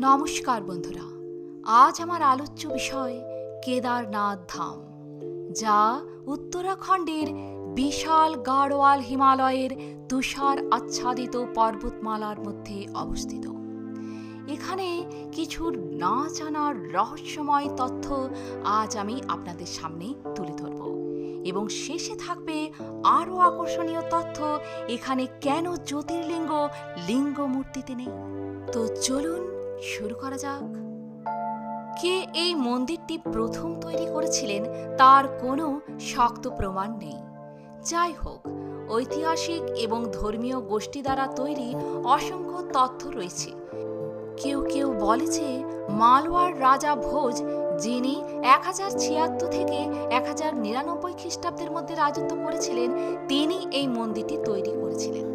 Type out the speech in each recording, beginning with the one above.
নমস্কার বন্ধুরা, আজ আমার আলোচ্য বিষয় কেদারনাথ ধাম, যা উত্তরাখণ্ডের বিশাল গাড়োয়াল হিমালয়ের তুষার আচ্ছাদিত পর্বতমালার মধ্যে অবস্থিত। এখানে কিছু না জানার রহস্যময় তথ্য আজ আমি আপনাদের সামনে তুলে ধরব এবং শেষে থাকবে আরও আকর্ষণীয় তথ্য, এখানে কেন জ্যোতির্লিঙ্গ লিঙ্গ মূর্তিতে নেই। তো চলুন শুরু করা যাক। কে এই মন্দিরটি প্রথম তৈরি করেছিলেন তার কোনো শক্ত প্রমাণ নেই। যাই হোক, ঐতিহাসিক এবং ধর্মীয় গোষ্ঠী দ্বারা তৈরি অসংখ্য তথ্য রয়েছে। কেউ কেউ বলে যে মালওয়ার রাজা ভোজ, যিনি 1076 থেকে 1099 খ্রিস্টাব্দের মধ্যে রাজত্ব করেছিলেন, তিনি এই মন্দিরটি তৈরি করেছিলেন।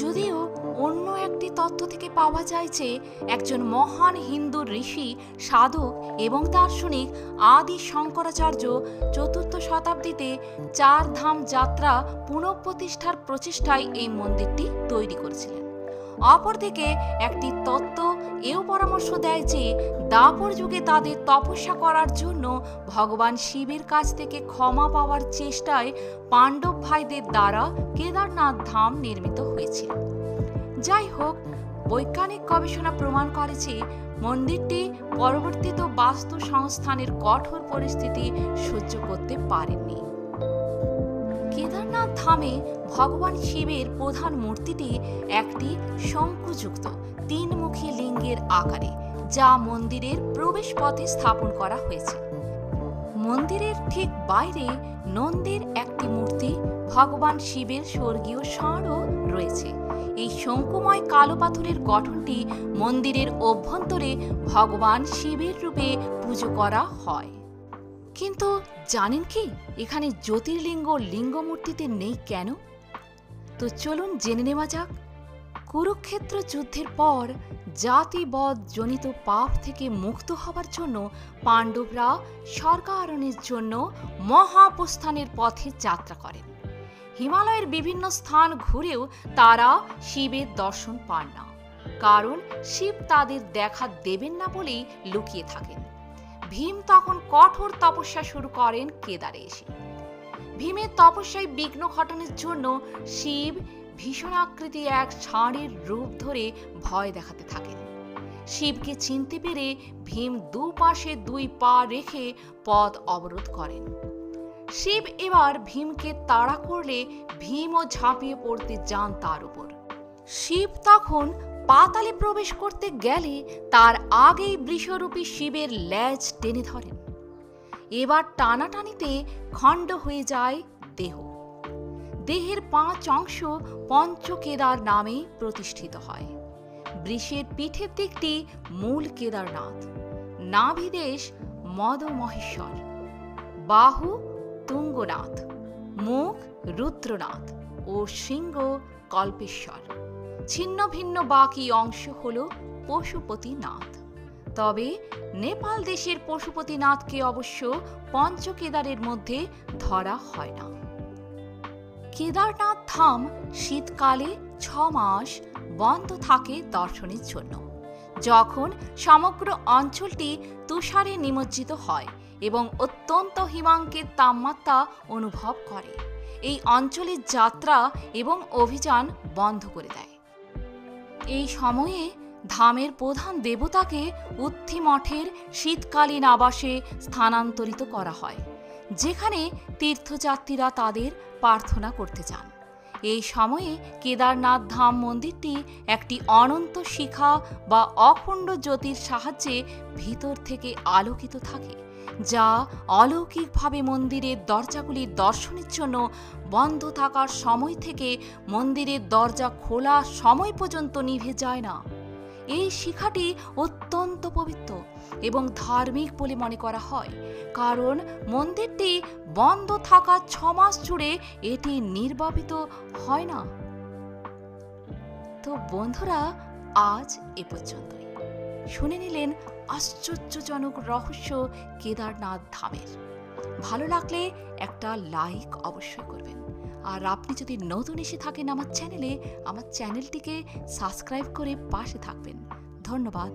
যদিও অন্য একটি তথ্য থেকে পাওয়া যায় যে একজন মহান হিন্দু ঋষি, সাধক এবং দার্শনিক আদি শঙ্করাচার্য 4th শতাব্দীতে 4 ধাম যাত্রা পুনঃপ্রতিষ্ঠার প্রচেষ্টায় এই মন্দিরটি তৈরি করেছিলেন। অপরদিকে একটি তত্ত্ব এও পরামর্শ দেয় যে দ্বাপর যুগে তাদের তপস্যা করার জন্য ভগবান শিবের কাছ থেকে ক্ষমা পাওয়ার চেষ্টায় পাণ্ডব ভাইদের দ্বারা কেদারনাথ ধাম নির্মিত হয়েছিল। যাই হোক, বৈজ্ঞানিক গবেষণা প্রমাণ করে যে মন্দিরটি পরবর্তীত বাস্তু সংস্থানের কঠোর পরিস্থিতি সহ্য করতে পারেননি। কেদারনাথ ধামে ভগবান শিবের প্রধান মূর্তিটি একটি শঙ্কুযুক্ত 3মুখী লিঙ্গের আকারে, যা মন্দিরের প্রবেশ পথে স্থাপন করা হয়েছে। মন্দিরের ঠিক বাইরে নন্দীর একটি মূর্তি, ভগবান শিবের স্বর্গীয় ষাঁড়ও রয়েছে। এই শঙ্কুময় কালো পাথরের গঠনটি মন্দিরের অভ্যন্তরে ভগবান শিবের রূপে পুজো করা হয়। কিন্তু জানেন কি, এখানে জ্যোতির্লিঙ্গ লিঙ্গ মূর্তিতে নেই কেন? তো চলুন জেনে নেওয়া যাক। কুরুক্ষেত্র যুদ্ধের পর জাতিবধ জনিত পাপ থেকে মুক্ত হবার জন্য পাণ্ডবরা স্বর্গারোহণের জন্য মহাপ্রস্থানের পথে যাত্রা করেন। হিমালয়ের বিভিন্ন স্থান ঘুরেও তারা শিবের দর্শন পান না, কারণ শিব তাদের দেখা দেবেন না বলেই লুকিয়ে থাকেন। ভীম তখন কঠোর তপস্যা শুরু করেন কেদারে এসে। ভীমের তপস্যায় বিঘ্ন ঘটানোর জন্য শিব ভীষণাকৃতি এক ষাঁড়ের রূপ ধরে ভয় দেখাতে থাকেন। শিবকে চিনতে পেরে ভীম দুপাশে 2 পা রেখে পথ অবরোধ করেন। শিব এবার ভীমকে তাড়া করলে ভীমও ঝাঁপিয়ে পড়তে যান তার উপর। শিব তখন পাতালে প্রবেশ করতে গেলে তার আগেই বৃষরূপী শিবের লেজ টেনে ধরেন। এবার টানাটানিতে খণ্ড হয়ে যায় দেহ। দেহের 5 অংশ পঞ্চকেদার নামে প্রতিষ্ঠিত হয়। বৃষের পিঠের দিকটি মূল কেদারনাথ, নাভিদেশ মদমহেশ্বর, বাহু তুঙ্গনাথ, মুখ রুদ্রনাথ ও শৃঙ্গ কল্পেশ্বর। ছিন্ন ভিন্ন বাকি অংশ হল পশুপতিনাথ। তবে নেপাল দেশের পশুপতিনাথকে অবশ্য পঞ্চকেদারের মধ্যে ধরা হয় না। কেদারনাথ ধাম শীতকালে 6 মাস বন্ধ থাকে দর্শনের জন্য, যখন সমগ্র অঞ্চলটি তুষারে নিমজ্জিত হয় এবং অত্যন্ত হিমাঙ্কের তাপমাত্রা অনুভব করে। এই অঞ্চলের যাত্রা এবং অভিযান বন্ধ করে দেয়। এই সময়ে ধামের প্রধান দেবতাকে উত্থি মঠের শীতকালীন আবাসে স্থানান্তরিত করা হয়, যেখানে তীর্থযাত্রীরা তাদের প্রার্থনা করতে যান। এই সময়ে কেদারনাথ ধাম মন্দিরটি একটি অনন্ত শিখা বা অখণ্ড জ্যোতির সাহায্যে ভিতর থেকে আলোকিত থাকে, যা অলৌকিকভাবে মন্দিরের দরজাগুলির দর্শনের জন্য বন্ধ থাকার সময় থেকে মন্দিরের দরজা খোলার সময় পর্যন্ত নিভে যায় না। এই শিখাটি অত্যন্ত পবিত্র এবং ধার্মিক বলে মনে করা হয়, কারণ মন্দিরটি বন্ধ থাকা 6 মাস জুড়ে এটি নির্বাপিত হয় না। তো বন্ধুরা, আজ এ পর্যন্তই। শুনে নিলেন আশ্চর্যজনক রহস্য কেদারনাথ ধামের। ভালো লাগলে একটা লাইক অবশ্যই করবেন। আর আপনি যদি নতুন এসে থাকেন আমার চ্যানেলটিকে সাবস্ক্রাইব করে পাশে থাকবেন। ধন্যবাদ।